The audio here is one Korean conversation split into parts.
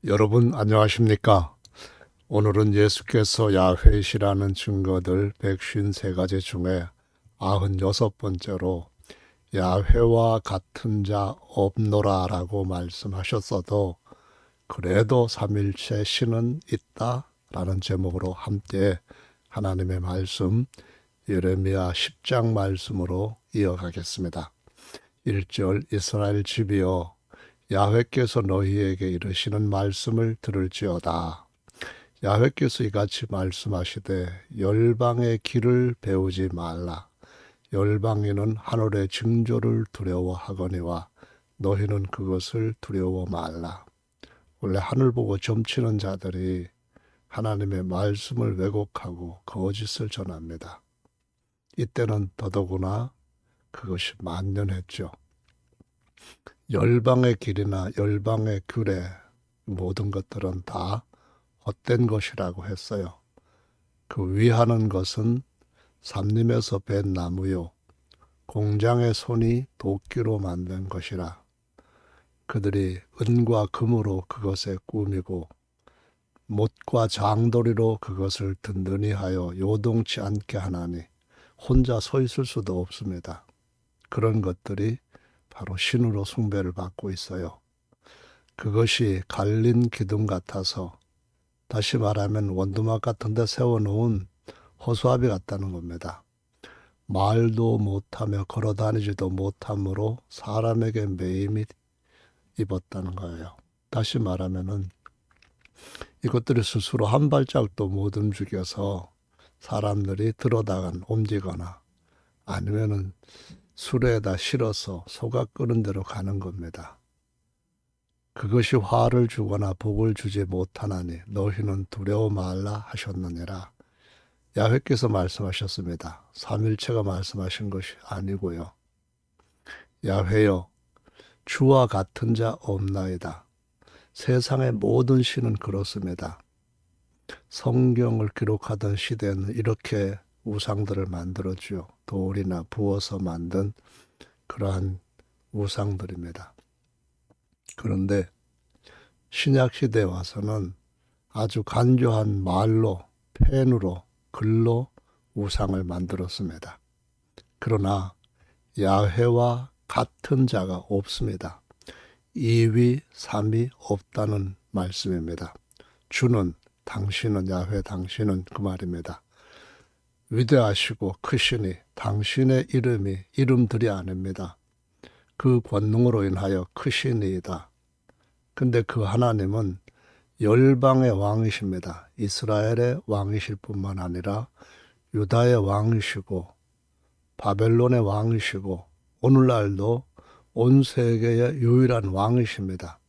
여러분 안녕하십니까? 오늘은 예수께서 야훼시라는 증거들 153가지 중에 96번째로 야훼와 같은 자 없노라 라고 말씀하셨어도 그래도 삼일체 신은 있다 라는 제목으로 함께 하나님의 말씀 예레미야 10장 말씀으로 이어가겠습니다. 1절 이스라엘 집이여 야훼께서 너희에게 이르시는 말씀을 들을지어다. 야훼께서 이같이 말씀하시되 열방의 길을 배우지 말라. 열방인은 하늘의 징조를 두려워하거니와 너희는 그것을 두려워 말라. 원래 하늘 보고 점치는 자들이 하나님의 말씀을 왜곡하고 거짓을 전합니다. 이때는 더더구나 그것이 만연했죠. 열방의 길이나 열방의 규례 모든 것들은 다 헛된 것이라고 했어요. 그 위하는 것은 삼림에서 벤 나무요 공장의 손이 도끼로 만든 것이라. 그들이 은과 금으로 그것에 꾸미고 못과 장도리로 그것을 든든히 하여 요동치 않게 하나니 혼자 서 있을 수도 없습니다. 그런 것들이 바로 신으로 숭배를 받고 있어요. 그것이 갈린 기둥 같아서 다시 말하면 원두막 같은 데 세워놓은 허수아비 같다는 겁니다. 말도 못하며 걸어다니지도 못하므로 사람에게 매임이 입었다는 거예요. 다시 말하면은 이것들이 스스로 한 발짝도 못 움직여서 사람들이 들어다가 옮기거나 아니면은 수레에다 실어서 소가 끄는 대로 가는 겁니다. 그것이 화를 주거나 복을 주지 못하나니 너희는 두려워 말라 하셨느니라. 야훼께서 말씀하셨습니다. 삼일체가 말씀하신 것이 아니고요. 야훼여 주와 같은 자 없나이다. 세상의 모든 신은 그렇습니다. 성경을 기록하던 시대는 이렇게 우상들을 만들었죠. 돌이나 부어서 만든 그러한 우상들입니다. 그런데 신약시대에 와서는 아주 간교한 말로, 펜으로, 글로 우상을 만들었습니다. 그러나 야훼와 같은 자가 없습니다. 2위, 3위 없다는 말씀입니다. 주는, 당신은, 야훼 당신은 그 말입니다. 위대하시고 크시니 당신의 이름이 이름들이 아닙니다. 그 권능으로 인하여 크시니이다. 근데 그 하나님은 열방의 왕이십니다. 이스라엘의 왕이실 뿐만 아니라 유다의 왕이시고 바벨론의 왕이시고 오늘날도 온 세계의 유일한 왕이십니다.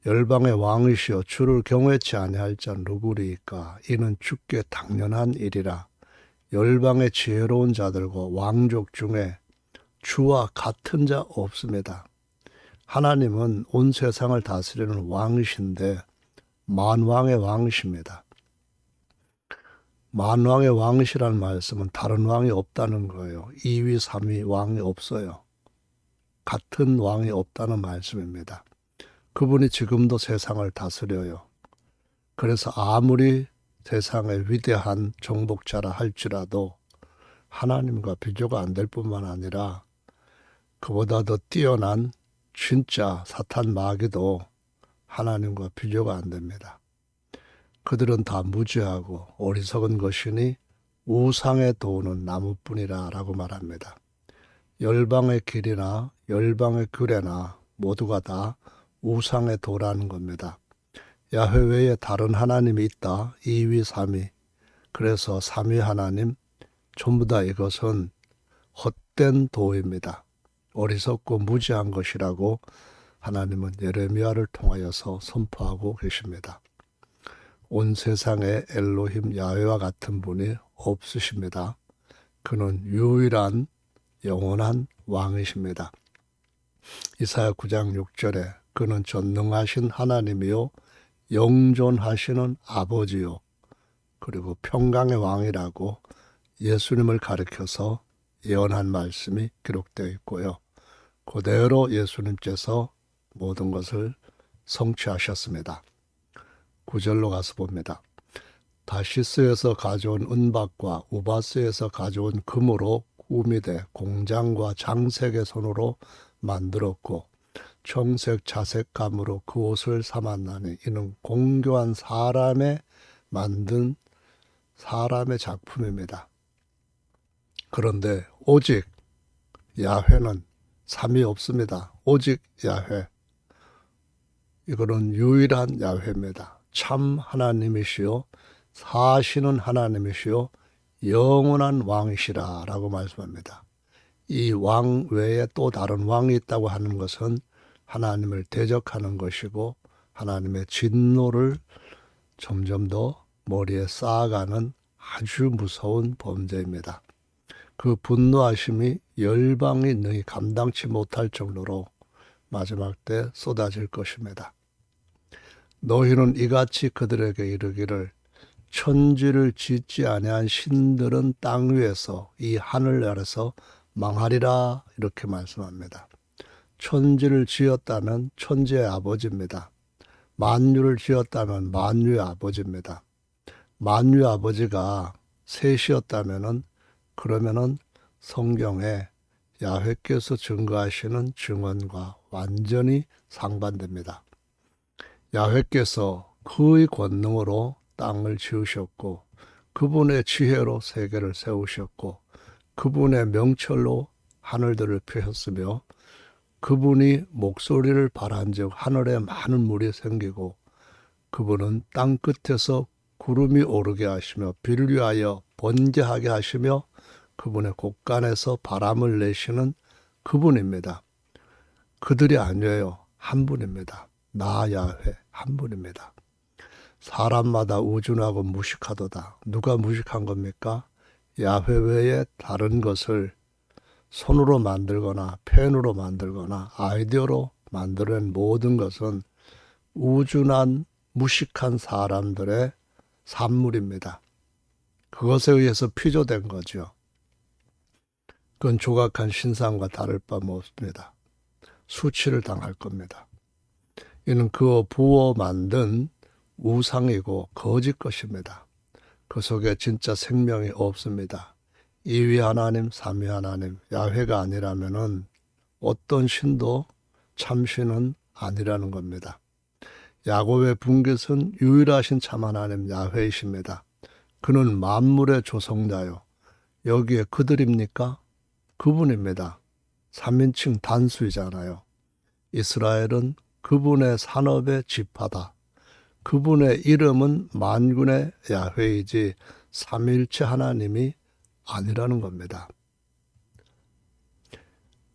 열방의 왕이시여 주를 경외치 아니할 자 누구리이까 이는 주께 당연한 일이라. 열방의 지혜로운 자들과 왕족 중에 주와 같은 자 없습니다. 하나님은 온 세상을 다스리는 왕이신데 만왕의 왕이십니다. 만왕의 왕이시라는 말씀은 다른 왕이 없다는 거예요. 2위, 3위 왕이 없어요. 같은 왕이 없다는 말씀입니다. 그분이 지금도 세상을 다스려요. 그래서 아무리 세상의 위대한 정복자라 할지라도 하나님과 비교가 안 될 뿐만 아니라 그보다 더 뛰어난 진짜 사탄 마귀도 하나님과 비교가 안 됩니다. 그들은 다 무지하고 어리석은 것이니 우상에 도우는 나무뿐이라 라고 말합니다. 열방의 길이나 열방의 규례나 모두가 다 우상에 도라는 겁니다. 야훼 외에 다른 하나님이 있다. 2위, 3위. 그래서 3위 하나님 전부 다 이것은 헛된 도입니다. 어리석고 무지한 것이라고 하나님은 예레미야를 통하여서 선포하고 계십니다. 온 세상에 엘로힘 야훼와 같은 분이 없으십니다. 그는 유일한 영원한 왕이십니다. 이사야 9장 6절에 그는 전능하신 하나님이요 영존하시는 아버지요 그리고 평강의 왕이라고 예수님을 가리켜서 예언한 말씀이 기록되어 있고요. 그대로 예수님께서 모든 것을 성취하셨습니다. 9절로 가서 봅니다. 다시스에서 가져온 은박과 우바스에서 가져온 금으로 꾸미되 공장과 장색의 손으로 만들었고 청색 자색감으로 그 옷을 삼았나니 이는 공교한 사람의 만든 사람의 작품입니다. 그런데 오직 야훼는 삼이 없습니다. 오직 야훼. 이거는 유일한 야훼입니다. 참 하나님이시요 사시는 하나님이시요 영원한 왕이시라 라고 말씀합니다. 이 왕 외에 또 다른 왕이 있다고 하는 것은 하나님을 대적하는 것이고 하나님의 진노를 점점 더 머리에 쌓아가는 아주 무서운 범죄입니다. 그 분노하심이 열방이 능히 감당치 못할 정도로 마지막 때 쏟아질 것입니다. 너희는 이같이 그들에게 이르기를 천지를 짓지 아니한 신들은 땅 위에서 이 하늘 아래서 망하리라 이렇게 말씀합니다. 천지를 지었다면 천지의 아버지입니다. 만유를 지었다면 만유의 아버지입니다. 만유의 아버지가 셋이었다면은 그러면은 성경에 야훼께서 증거하시는 증언과 완전히 상반됩니다. 야훼께서 그의 권능으로 땅을 지으셨고 그분의 지혜로 세계를 세우셨고 그분의 명철로 하늘들을 펴셨으며 그분이 목소리를 발한즉 하늘에 많은 물이 생기고 그분은 땅 끝에서 구름이 오르게 하시며 비를 위하여 번개하게 하시며 그분의 곳간에서 바람을 내시는 그분입니다. 그들이 아니에요. 한 분입니다. 나 야훼 한 분입니다. 사람마다 우준하고 무식하도다. 누가 무식한 겁니까? 야훼 외에 다른 것을 손으로 만들거나 펜으로 만들거나 아이디어로 만들어낸 모든 것은 우준한 무식한 사람들의 산물입니다. 그것에 의해서 피조된 거죠. 그건 조각한 신상과 다를 바 없습니다. 수치를 당할 겁니다. 이는 그 부어 만든 우상이고 거짓 것입니다. 그 속에 진짜 생명이 없습니다. 이위 하나님, 삼위 하나님, 야훼가 아니라면은 어떤 신도 참신은 아니라는 겁니다. 야곱의 분깃은 유일하신 참 하나님 야훼이십니다. 그는 만물의 조성자요. 여기에 그들입니까? 그분입니다. 3인칭 단수이잖아요. 이스라엘은 그분의 산업의 지파다. 그분의 이름은 만군의 야훼이지 삼일체 하나님이 아니라는 겁니다.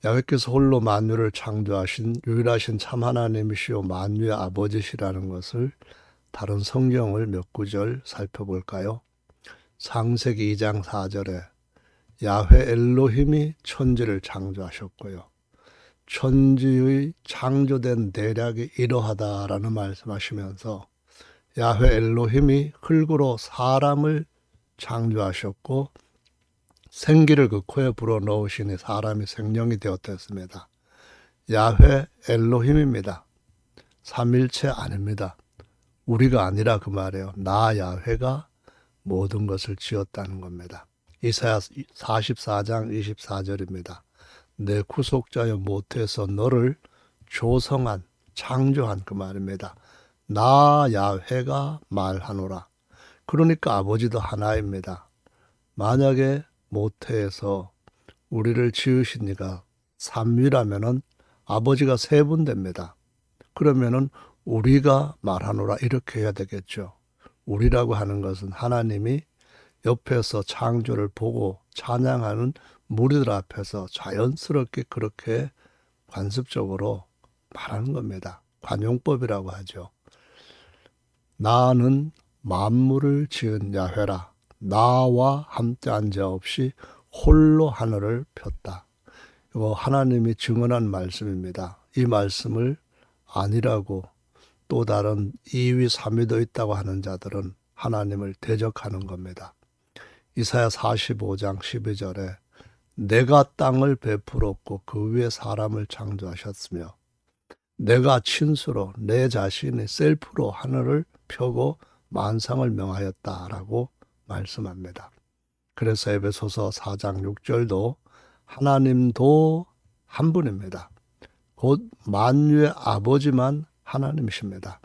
야훼께서 홀로 만유를 창조하신 유일하신 참 하나님이시오 만유의 아버지시라는 것을 다른 성경을 몇 구절 살펴볼까요? 창세기 2장 4절에 야훼 엘로힘이 천지를 창조하셨고요. 천지의 창조된 대략이 이러하다라는 말씀하시면서 야훼 엘로힘이 흙으로 사람을 창조하셨고 생기를 그 코에 불어넣으시니 사람이 생명이 되었습니다. 야훼 엘로힘입니다. 삼일체 아닙니다. 우리가 아니라 그 말이에요. 나 야훼가 모든 것을 지었다는 겁니다. 이사야 44장 24절입니다. 내 구속자여 못해서 너를 조성한 창조한 그 말입니다. 나 야훼가 말하노라. 그러니까 아버지도 하나입니다. 만약에 모태에서 우리를 지으신 이가 삼위라면은 아버지가 세 분 됩니다. 그러면은 우리가 말하노라 이렇게 해야 되겠죠. 우리라고 하는 것은 하나님이 옆에서 창조를 보고 찬양하는 무리들 앞에서 자연스럽게 그렇게 관습적으로 말하는 겁니다. 관용법이라고 하죠. 나는 만물을 지은 야훼라. 나와 함께한 자 없이 홀로 하늘을 폈다. 이거 하나님이 증언한 말씀입니다. 이 말씀을 아니라고 또 다른 이위 삼위도 있다고 하는 자들은 하나님을 대적하는 겁니다. 이사야 45장 12절에 내가 땅을 베풀었고 그 위에 사람을 창조하셨으며 내가 친수로 내 자신이 셀프로 하늘을 펴고 만상을 명하였다라고 말씀합니다. 그래서 에베소서 4장 6절도 하나님도 한 분입니다. 곧 만유의 아버지만 하나님이십니다.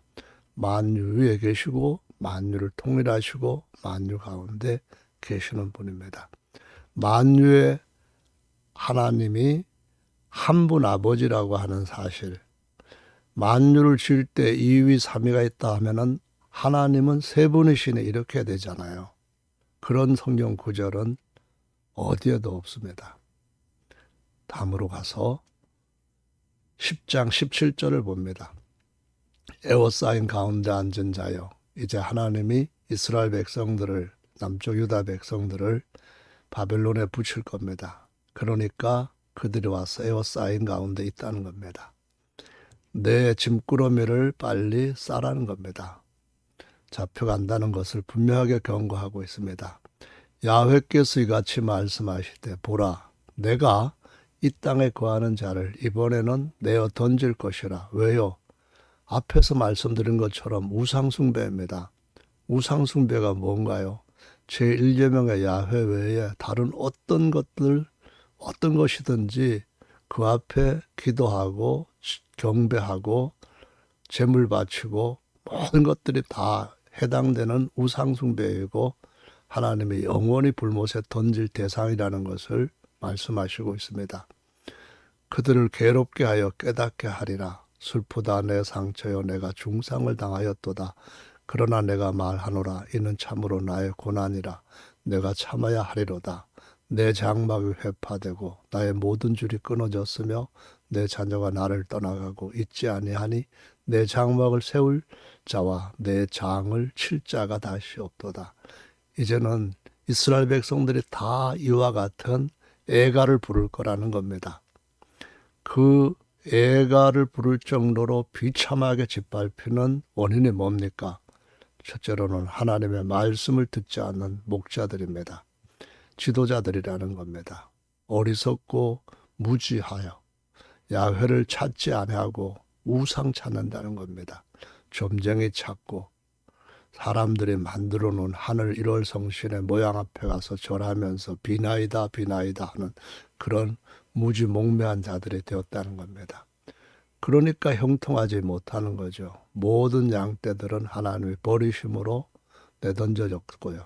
만유 위에 계시고 만유를 통일하시고 만유 가운데 계시는 분입니다. 만유의 하나님이 한 분 아버지라고 하는 사실, 만유를 지을 때 이위 삼위가 있다 하면은 하나님은 세 분이시네 이렇게 되잖아요. 그런 성경 구절은 어디에도 없습니다. 다음으로 가서 10장 17절을 봅니다. 에워싸인 가운데 앉은 자여, 이제 하나님이 이스라엘 백성들을, 남쪽 유다 백성들을 바벨론에 붙일 겁니다. 그러니까 그들이 와서 에워싸인 가운데 있다는 겁니다. 내 짐꾸러미를 빨리 싸라는 겁니다. 잡혀간다는 것을 분명하게 경고하고 있습니다. 야훼께서 이같이 말씀하시되 보라, 내가 이 땅에 거하는 자를 이번에는 내어 던질 것이라. 왜요? 앞에서 말씀드린 것처럼 우상숭배입니다. 우상숭배가 뭔가요? 제1계명의 야훼 외에 다른 어떤 것이든지 그 앞에 기도하고 경배하고 제물 바치고 모든 것들이 다 해당되는 우상숭배이고 하나님이 영원히 불못에 던질 대상이라는 것을 말씀하시고 있습니다. 그들을 괴롭게 하여 깨닫게 하리라. 슬프다 내 상처여, 내가 중상을 당하였도다. 그러나 내가 말하노라, 이는 참으로 나의 고난이라. 내가 참아야 하리로다. 내 장막이 회파되고 나의 모든 줄이 끊어졌으며 내 자녀가 나를 떠나가고 있지 아니하니 내 장막을 세울 자와 내 장을 칠 자가 다시 없도다. 이제는 이스라엘 백성들이 다 이와 같은 애가를 부를 거라는 겁니다. 그 애가를 부를 정도로 비참하게 짓밟히는 원인이 뭡니까? 첫째로는 하나님의 말씀을 듣지 않는 목자들입니다. 지도자들이라는 겁니다. 어리석고 무지하여 야훼를 찾지 아니하고 우상 찾는다는 겁니다. 점쟁이 찾고 사람들이 만들어 놓은 하늘 1월 성신의 모양 앞에 가서 절하면서 비나이다 비나이다 하는 그런 무지몽매한 자들이 되었다는 겁니다. 그러니까 형통하지 못하는 거죠. 모든 양떼들은 하나님의 버리심으로 내던져졌고요.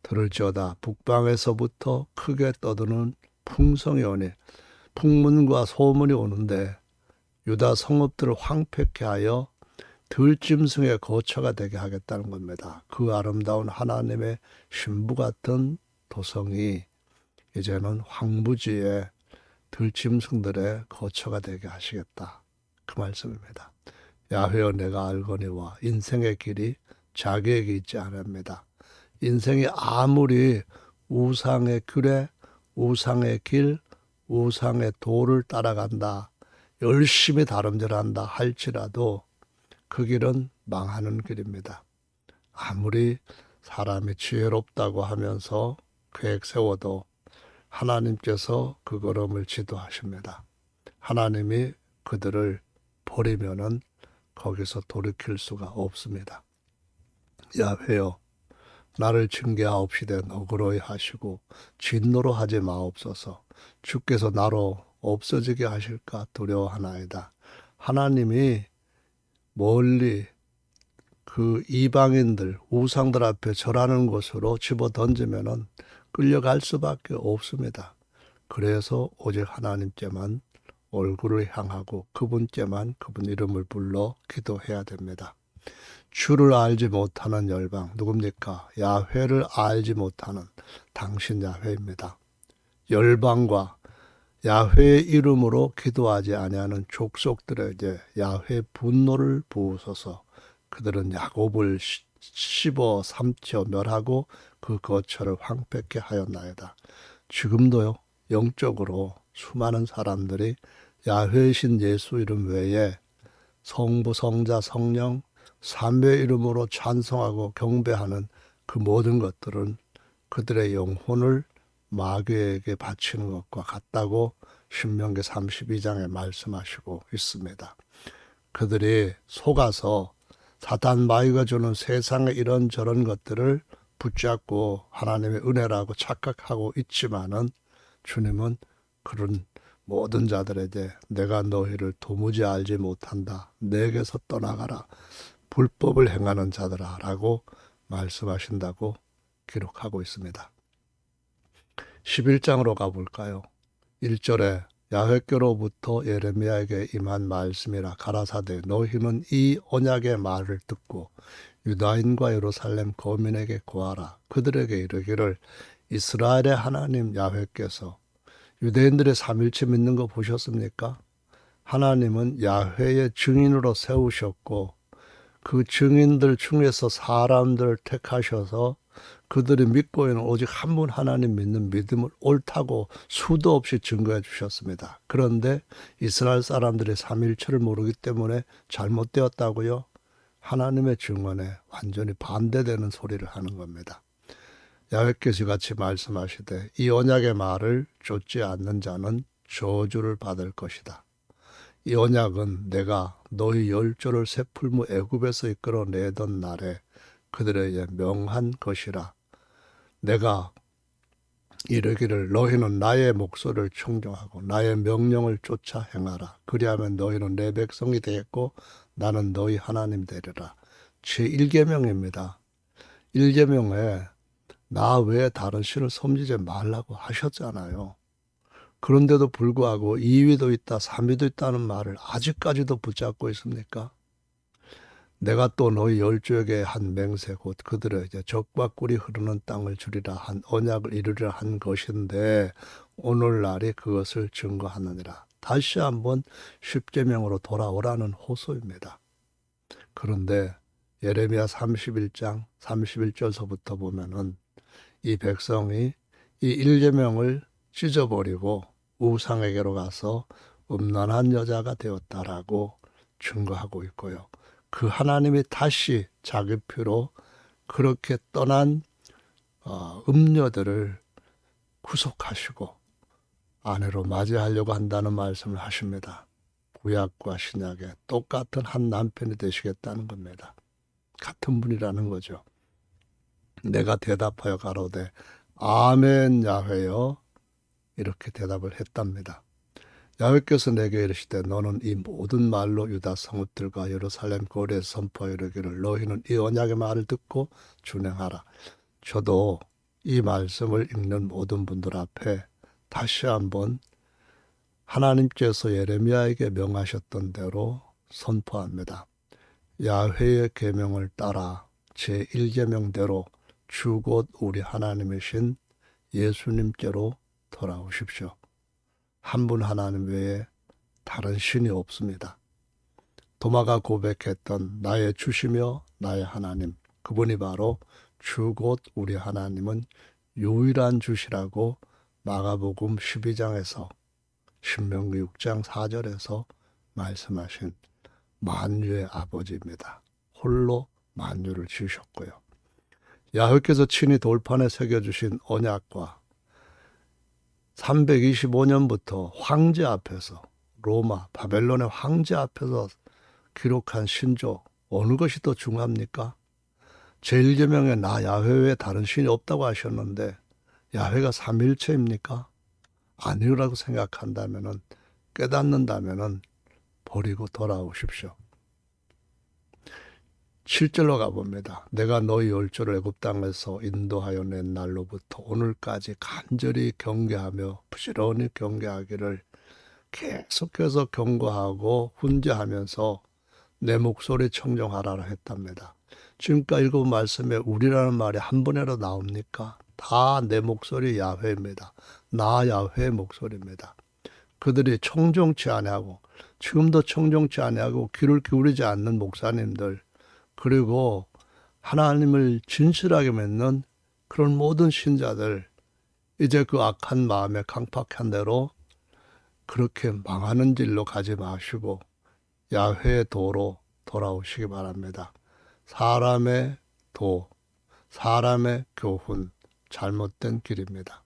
들을지어다 북방에서부터 크게 떠드는 풍성이 오니, 풍문과 소문이 오는데 유다 성읍들을 황폐케 하여 들짐승의 거처가 되게 하겠다는 겁니다. 그 아름다운 하나님의 신부 같은 도성이 이제는 황무지에 들짐승들의 거처가 되게 하시겠다. 그 말씀입니다. 야훼여 내가 알거니와 인생의 길이 자기에게 있지 않습니다. 인생이 아무리 우상의 길에 우상의 길, 우상의 도를 따라간다, 열심히 다름질한다 할지라도 그 길은 망하는 길입니다. 아무리 사람이 지혜롭다고 하면서 계획 세워도 하나님께서 그 걸음을 지도하십니다. 하나님이 그들을 버리면은 거기서 돌이킬 수가 없습니다. 야훼여 나를 징계하옵시되 너그러이 하시고 진노로 하지 마옵소서. 주께서 나로 없어지게 하실까 두려워하나이다. 하나님이 멀리 그 이방인들, 우상들 앞에 절하는 곳으로 집어 던지면은 끌려갈 수밖에 없습니다. 그래서 오직 하나님께만 얼굴을 향하고 그분께만 그분 이름을 불러 기도해야 됩니다. 주를 알지 못하는 열방 누굽니까? 야훼를 알지 못하는 당신 야훼입니다. 열방과 야훼의 이름으로 기도하지 아니하는 족속들에게 야훼 분노를 부으소서. 그들은 야곱을 씹어 삼켜 멸하고 그 거처를 황폐케 하였나이다. 지금도요, 영적으로 수많은 사람들이 야훼이신 예수 이름 외에 성부, 성자, 성령, 삼위의 이름으로 찬송하고 경배하는 그 모든 것들은 그들의 영혼을 마귀에게 바치는 것과 같다고 신명기 32장에 말씀하시고 있습니다. 그들이 속아서 사탄 마귀가 주는 세상의 이런저런 것들을 붙잡고 하나님의 은혜라고 착각하고 있지만은 주님은 그런 모든 자들에게 내가 너희를 도무지 알지 못한다. 내게서 떠나가라. 불법을 행하는 자들아 라고 말씀하신다고 기록하고 있습니다. 11장으로 가볼까요? 1절에 야훼께로부터 예레미야에게 임한 말씀이라 가라사대 너희는 이 언약의 말을 듣고 유다인과 예루살렘 거민에게 고하라. 그들에게 이르기를 이스라엘의 하나님 야훼께서 유대인들의 삼일체 믿는 거 보셨습니까? 하나님은 야훼의 증인으로 세우셨고 그 증인들 중에서 사람들을 택하셔서 그들이 믿고 있는 오직 한 분 하나님 믿는 믿음을 옳다고 수도 없이 증거해 주셨습니다. 그런데 이스라엘 사람들이 삼일체를 모르기 때문에 잘못되었다고요? 하나님의 증언에 완전히 반대되는 소리를 하는 겁니다. 야훼께서 같이 말씀하시되 이 언약의 말을 좇지 않는 자는 저주를 받을 것이다. 이 언약은 내가 너희 열조를 새 풀무 애굽에서 이끌어내던 날에 그들에게 명한 것이라. 내가 이르기를 너희는 나의 목소리를 청종하고 나의 명령을 쫓아 행하라. 그리하면 너희는 내 백성이 되겠고 나는 너희 하나님 되리라. 제1계명입니다. 1계명에 나 외에 다른 신을 섬기지 말라고 하셨잖아요. 그런데도 불구하고 2위도 있다, 3위도 있다는 말을 아직까지도 붙잡고 있습니까? 내가 또 너희 열조에게 한 맹세 곧 그들에게 젖과 꿀이 흐르는 땅을 주리라 한 언약을 이루리라 한 것인데 오늘날이 그것을 증거하느니라. 다시 한번 십계명으로 돌아오라는 호소입니다. 그런데 예레미야 31장 31절서부터 보면은 이 백성이 이 1계명을 찢어버리고 우상에게로 가서 음란한 여자가 되었다라고 증거하고 있고요. 그 하나님이 다시 자기 피로 그렇게 떠난 음녀들을 구속하시고 아내로 맞이하려고 한다는 말씀을 하십니다. 구약과 신약에 똑같은 한 남편이 되시겠다는 겁니다. 같은 분이라는 거죠. 내가 대답하여 가로되 아멘 야훼여 이렇게 대답을 했답니다. 야훼께서 내게 이르시되 너는 이 모든 말로 유다 성읍들과 예루살렘 거리에서 선포하여 이르기를 너희는 이 언약의 말을 듣고 준행하라. 저도 이 말씀을 읽는 모든 분들 앞에 다시 한번 하나님께서 예레미야에게 명하셨던 대로 선포합니다. 야훼의 계명을 따라 제1계명대로 주 곧 우리 하나님이신 예수님께로 돌아오십시오. 한 분 하나님 외에 다른 신이 없습니다. 도마가 고백했던 나의 주시며 나의 하나님, 그분이 바로 주 곧 우리 하나님은 유일한 주시라고 마가복음 12장에서 신명기 6장 4절에서 말씀하신 만유의 아버지입니다. 홀로 만유를 지으셨고요. 야훼께서 친히 돌판에 새겨주신 언약과 325년부터 황제 앞에서 로마, 바벨론의 황제 앞에서 기록한 신조 어느 것이 더 중요합니까? 제1계명에 나 야훼 외에 다른 신이 없다고 하셨는데 야훼가 삼일체입니까? 아니라고 생각한다면은 깨닫는다면은 버리고 돌아오십시오. 7절로 가봅니다. 내가 너희 열조를 애굽 땅에서 인도하여 낸 날로부터 오늘까지 간절히 경계하며 부지런히 경계하기를 계속해서 경고하고 훈계하면서 내 목소리 청정하라 했답니다. 지금까지 읽은 말씀에 우리라는 말이 한 번에도 나옵니까? 다 내 목소리 야훼입니다. 나 야훼의 목소리입니다. 그들이 청정치 아니하고 지금도 청정치 아니하고 귀를 기울이지 않는 목사님들 그리고 하나님을 진실하게 믿는 그런 모든 신자들 이제 그 악한 마음에 강팍한 대로 그렇게 망하는 길로 가지 마시고 야훼의 도로 돌아오시기 바랍니다. 사람의 도, 사람의 교훈, 잘못된 길입니다.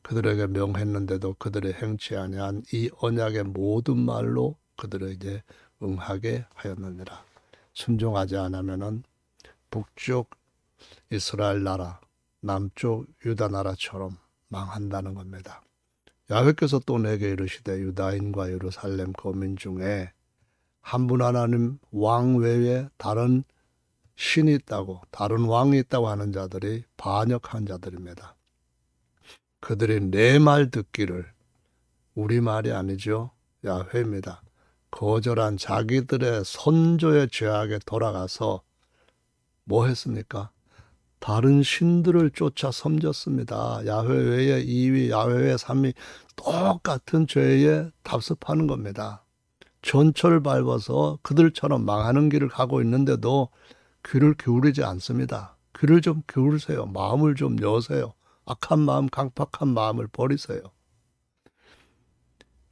그들에게 명했는데도 그들이 행치 아니한 이 언약의 모든 말로 그들에게 응하게 하였느니라. 순종하지 않으면은 북쪽 이스라엘 나라, 남쪽 유다 나라처럼 망한다는 겁니다. 야훼께서 또 내게 이르시되 유다인과 예루살렘 거민 중에 한 분 하나님 왕 외에 다른 신이 있다고, 다른 왕이 있다고 하는 자들이 반역한 자들입니다. 그들이 내 말 듣기를, 우리 말이 아니죠, 야훼입니다. 거절한 자기들의 선조의 죄악에 돌아가서 뭐 했습니까? 다른 신들을 쫓아 섬겼습니다. 야훼 외에 2위, 야훼 외에 3위 똑같은 죄에 답습하는 겁니다. 전철을 밟아서 그들처럼 망하는 길을 가고 있는데도 귀를 기울이지 않습니다. 귀를 좀 기울이세요. 마음을 좀 여세요. 악한 마음, 강팍한 마음을 버리세요.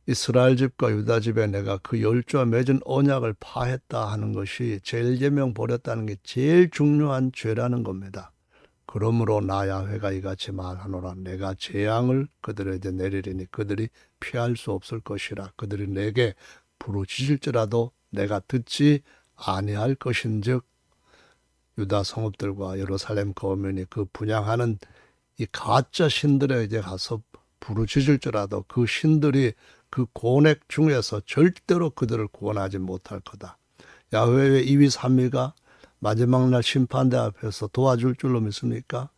이스라엘 집과 유다 집에 내가 그 열조와 맺은 언약을 파했다 하는 것이 제1계명 버렸다는 게 제일 중요한 죄라는 겁니다. 그러므로 나 야훼가 이같이 말하노라. 내가 재앙을 그들에게 내리리니 그들이 피할 수 없을 것이라. 그들이 내게 부르짖을지라도 내가 듣지 아니할 것인즉 유다 성읍들과 예루살렘 거민이 그 분향하는 이 가짜 신들에게 가서 부르짖을지라도 그 신들이 그 고액 중에서 절대로 그들을 구원하지 못할 거다. 야훼의 2위 3위가 마지막 날 심판대 앞에서 도와줄 줄로 믿습니까?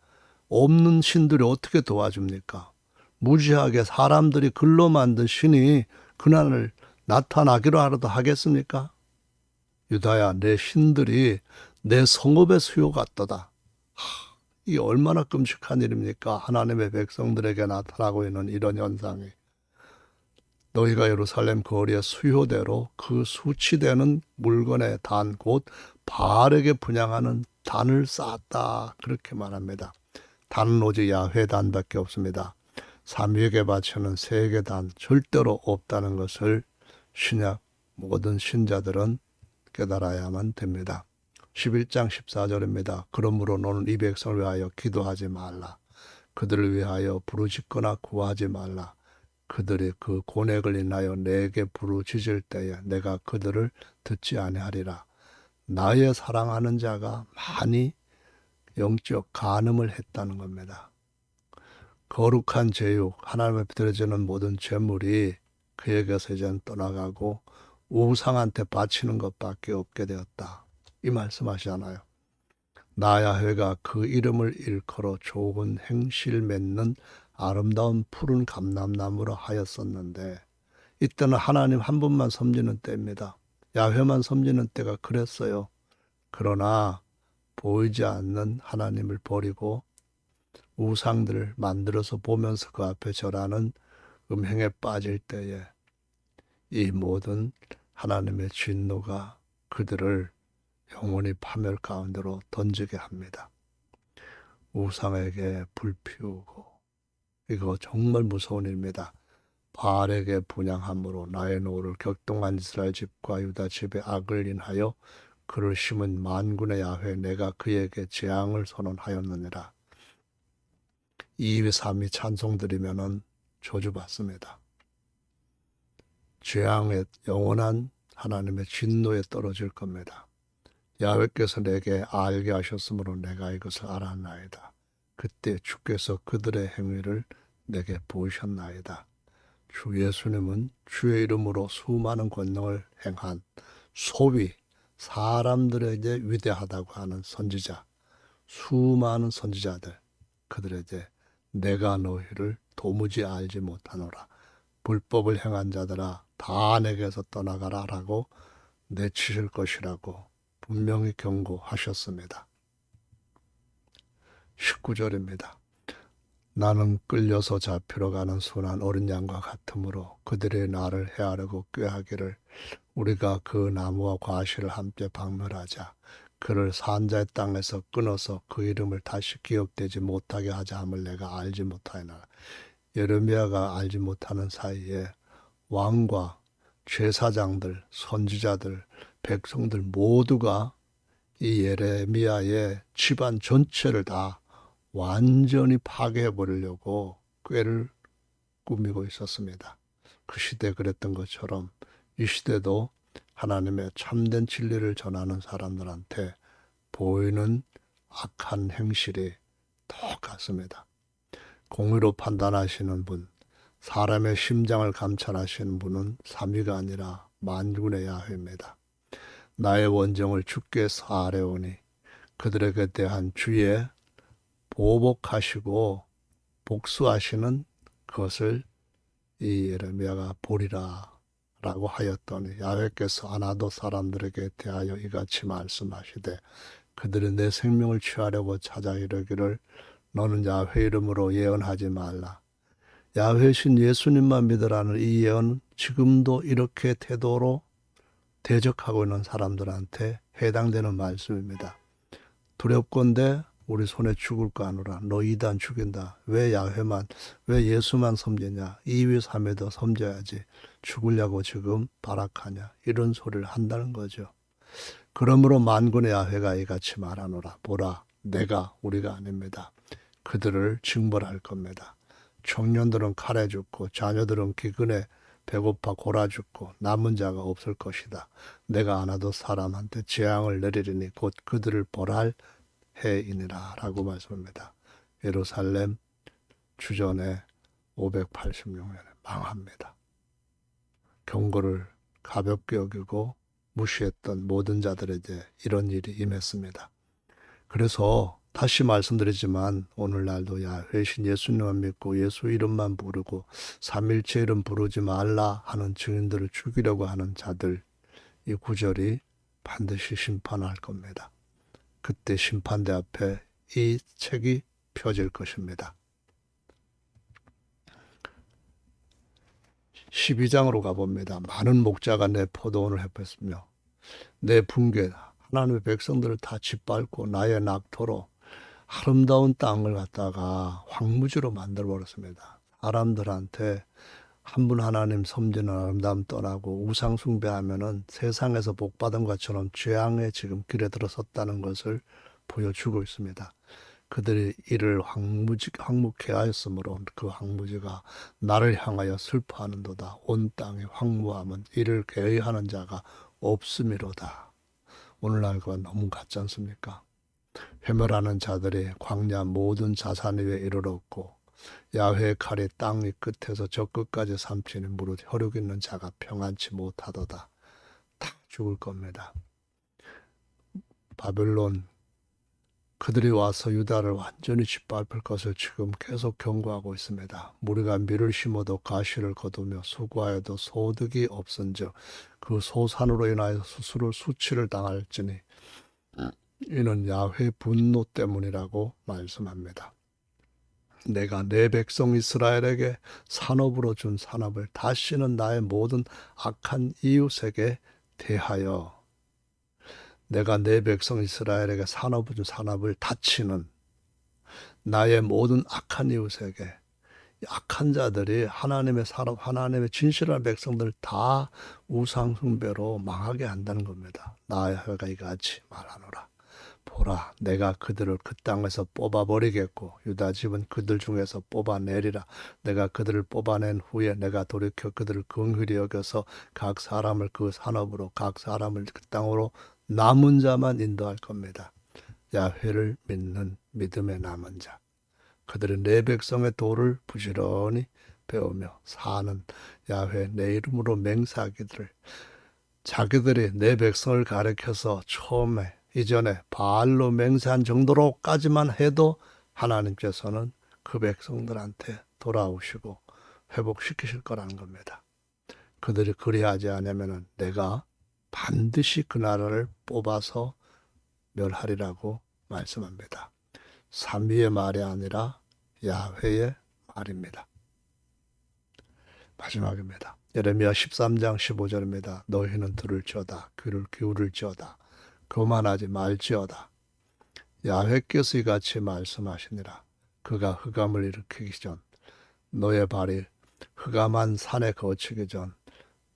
없는 신들이 어떻게 도와줍니까? 무지하게 사람들이 글로 만든 신이 그날을 나타나기로 하라도 하겠습니까? 유다야, 내 신들이 내 성읍의 수요 같도다. 이 얼마나 끔찍한 일입니까? 하나님의 백성들에게 나타나고 있는 이런 현상이. 너희가 예루살렘 거리의 수요대로 그 수치되는 물건의 단, 곧 바알에게 분향하는 단을 쌓았다. 그렇게 말합니다. 단은 오직 야훼 단밖에 없습니다. 삼위에게 바치는 세계 단 절대로 없다는 것을 신약 모든 신자들은 깨달아야만 됩니다. 11장 14절입니다. 그러므로 너는 이 백성을 위하여 기도하지 말라. 그들을 위하여 부르짖거나 구하지 말라. 그들이 그 고뇌를 인하여 내게 부르짖을 때에 내가 그들을 듣지 아니하리라. 나의 사랑하는 자가 많이 영적 간음을 했다는 겁니다. 거룩한 제육, 하나님 앞에 드려지는 모든 제물이 그에게서 이제는 떠나가고 우상한테 바치는 것밖에 없게 되었다. 이 말씀하시잖아요. 나 야훼가 그 이름을 일컬어 좋은 행실 맺는 아름다운 푸른 감람나무로 하였었는데 이때는 하나님 한 분만 섬기는 때입니다. 야훼만 섬기는 때가 그랬어요. 그러나 보이지 않는 하나님을 버리고 우상들을 만들어서 보면서 그 앞에 절하는 음행에 빠질 때에 이 모든 하나님의 진노가 그들을 영원히 파멸 가운데로 던지게 합니다. 우상에게 불 피우고, 이거 정말 무서운 일입니다. 바알에게 분향함으로 나의 노를 격동한 이스라엘 집과 유다 집에 악을 인하여 그를 심은 만군의 야훼 내가 그에게 재앙을 선언하였느니라. 2위 3위 찬송 드리면은 저주받습니다. 재앙의 영원한 하나님의 진노에 떨어질 겁니다. 야훼께서 내게 알게 하셨으므로 내가 이것을 알았나이다. 그때 주께서 그들의 행위를 내게 보이셨나이다. 주 예수님은 주의 이름으로 수많은 권능을 행한 소위 사람들에게 위대하다고 하는 선지자, 수많은 선지자들, 그들에게 내가 너희를 도무지 알지 못하노라. 불법을 행한 자들아 다 내게서 떠나가라 라고 내치실 것이라고 분명히 경고하셨습니다. 19절입니다. 나는 끌려서 잡히러 가는 순한 어린 양과 같으므로 그들이 나를 헤아르고 꾀하기를 우리가 그 나무와 과실을 함께 박멸하자. 그를 산자의 땅에서 끊어서 그 이름을 다시 기억되지 못하게 하자 함을 내가 알지 못하였나라. 예레미야가 알지 못하는 사이에 왕과 제사장들, 선지자들, 백성들 모두가 이 예레미야의 집안 전체를 다 완전히 파괴해 버리려고 꾀를 꾸미고 있었습니다. 그 시대 그랬던 것처럼 이 시대도 하나님의 참된 진리를 전하는 사람들한테 보이는 악한 행실이 똑같습니다. 공의로 판단하시는 분, 사람의 심장을 감찰하시는 분은 삼위가 아니라 만군의 야훼입니다. 나의 원정을 주께 사하려오니 그들에게 대한 주의 보복하시고 복수하시는 것을 이 예레미야가 보리라 라고 하였더니 야훼께서 아나도 사람들에게 대하여 이같이 말씀하시되 그들이 내 생명을 취하려고 찾아 이르기를 너는 야훼 이름으로 예언하지 말라. 야훼신 예수님만 믿으라는 이 예언은 지금도 이렇게 태도로 대적하고 있는 사람들한테 해당되는 말씀입니다. 두렵건대 우리 손에 죽을 거 아노라. 너 이단 죽인다. 왜 야훼만, 왜 예수만 섬기냐. 2위 3위도 섬겨야지. 죽으려고 지금 발악하냐. 이런 소리를 한다는 거죠. 그러므로 만군의 야훼가 이같이 말하노라. 보라, 내가 우리가 아닙니다. 그들을 징벌할 겁니다. 청년들은 칼에 죽고 자녀들은 기근에 배고파 골아 죽고 남은 자가 없을 것이다. 내가 아나도 사람한테 재앙을 내리리니 곧 그들을 벌할 해이니라 라고 말씀합니다. 예루살렘 주전에 586년에 망합니다. 경고를 가볍게 여기고 무시했던 모든 자들에게 이런 일이 임했습니다. 그래서 다시 말씀드리지만 오늘날도 야훼신 예수님만 믿고 예수 이름만 부르고 삼일체 이름 부르지 말라 하는 증인들을 죽이려고 하는 자들, 이 구절이 반드시 심판할 겁니다. 그때 심판대 앞에 이 책이 펴질 것입니다. 12장으로 가봅니다. 많은 목자가 내 포도원을 해쳤으며 내 분궤 하나님의 백성들을 다 짓밟고 나의 낙토로 아름다운 땅을 갖다가 황무지로 만들어버렸습니다. 사람들한테 한 분 하나님 섬기는 아름다움 떠나고 우상 숭배하면은 세상에서 복받은 것처럼 죄악의 지금 길에 들어섰다는 것을 보여주고 있습니다. 그들이 이를 황무케 하였으므로 그 황무지가 나를 향하여 슬퍼하는도다. 온 땅의 황무함은 이를 계의하는 자가 없음이로다. 오늘날 그건 너무 같지 않습니까? 회멸하는 자들이 광야 모든 자산 위에 이르렀고 야훼의 칼이 땅 위 끝에서 저 끝까지 삼키니 무릇 혈육 있는 자가 평안치 못하도다. 다 죽을 겁니다. 바벨론 그들이 와서 유다를 완전히 짓밟을 것을 지금 계속 경고하고 있습니다. 우리가 밀을 심어도 가시를 거두며 수고하여도 소득이 없은즉 그 소산으로 인하여 스스로 수치를 당할지니 이는 야훼 분노 때문이라고 말씀합니다. 내가 내 백성 이스라엘에게 산업으로 준 산업을 다시는 나의 모든 악한 이웃에게 대하여 내가 내 백성 이스라엘에게 산업을 준 산업을 다치는 나의 모든 악한 이웃에게 악한 자들이 하나님의 산업, 하나님의 진실한 백성들 다 우상 숭배로 망하게 한다는 겁니다. 나의 혀가 이같이 말하노라. 보라, 내가 그들을 그 땅에서 뽑아버리겠고 유다 집은 그들 중에서 뽑아내리라. 내가 그들을 뽑아낸 후에 내가 돌이켜 그들을 긍휼히 여겨서 각 사람을 그 산업으로 각 사람을 그 땅으로 남은 자만 인도할 겁니다. 야훼를 믿는 믿음의 남은 자. 그들은 내 백성의 도를 부지런히 배우며 사는 야훼 내 이름으로 맹세하기를 자기들이 내 백성을 가리켜서 처음에 이전에 바알로 맹세한 정도로까지만 해도 하나님께서는 그 백성들한테 돌아오시고 회복시키실 거라는 겁니다. 그들이 그리하지 않으면 내가 반드시 그 나라를 뽑아서 멸하리라고 말씀합니다. 삼위의 말이 아니라 야훼의 말입니다. 마지막입니다. 예레미야 13장 15절입니다. 너희는 들을지어다 귀를 기울일지어다 교만하지 말지어다. 야훼께서 이같이 말씀하시니라. 그가 흑암을 일으키기 전 너의 발이 흑암한 산에 거치기 전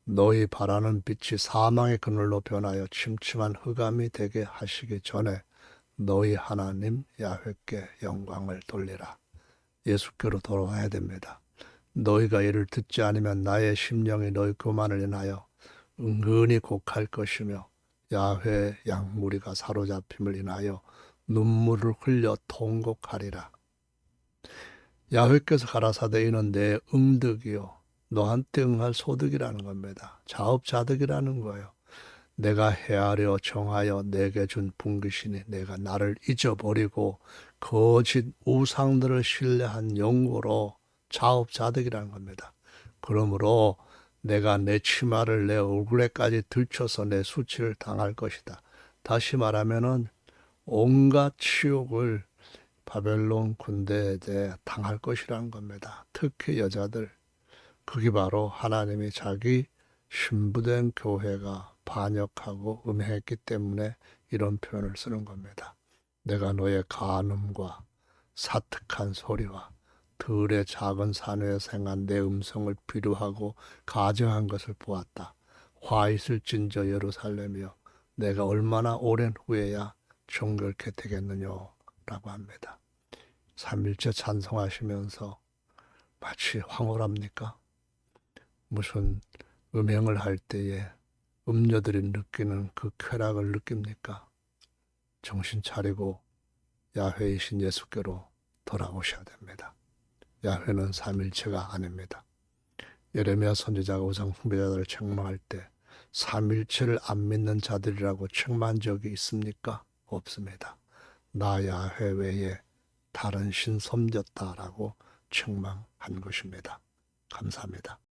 너희 바라는 빛이 사망의 그늘로 변하여 침침한 흑암이 되게 하시기 전에 너희 하나님 야훼께 영광을 돌리라. 예수께로 돌아와야 됩니다. 너희가 이를 듣지 않으면 나의 심령이 너희 교만을 인하여 은근히 곡할 것이며 야훼 양무리가 사로잡힘을 인하여 눈물을 흘려 통곡하리라. 야훼께서 가라사대 이는 내 응덕이요 너한테 응할 소득이라는 겁니다. 자업자득이라는 거예요. 내가 헤아려 정하여 내게 준 분깃이니 내가 나를 잊어버리고 거짓 우상들을 신뢰한 영고로 자업자득이라는 겁니다. 그러므로 내가 내 치마를 내 얼굴에까지 들춰서 내 수치를 당할 것이다. 다시 말하면은 온갖 치욕을 바벨론 군대에 대해 당할 것이라는 겁니다. 특히 여자들. 그게 바로 하나님이 자기 신부된 교회가 반역하고 음행했기 때문에 이런 표현을 쓰는 겁니다. 내가 너의 간음과 사특한 소리와 들의 작은 산에서 행한 내 음성을 비루하고 가증한 것을 보았다. 화 있을진저 예루살렘이여 내가 얼마나 오랜 후에야 정결케 되겠느냐라고 합니다. 삼일째 찬송하시면서 마치 황홀합니까? 무슨 음행을 할 때에 음녀들이 느끼는 그 쾌락을 느낍니까? 정신 차리고 야훼이신 예수께로 돌아오셔야 됩니다. 야훼는 삼일체가 아닙니다. 예레미야 선지자가 우상 숭배자들을 책망할 때 삼일체를 안 믿는 자들이라고 책망한 적이 있습니까? 없습니다. 나 야훼 외에 다른 신 섬겼다라고 책망한 것입니다. 감사합니다.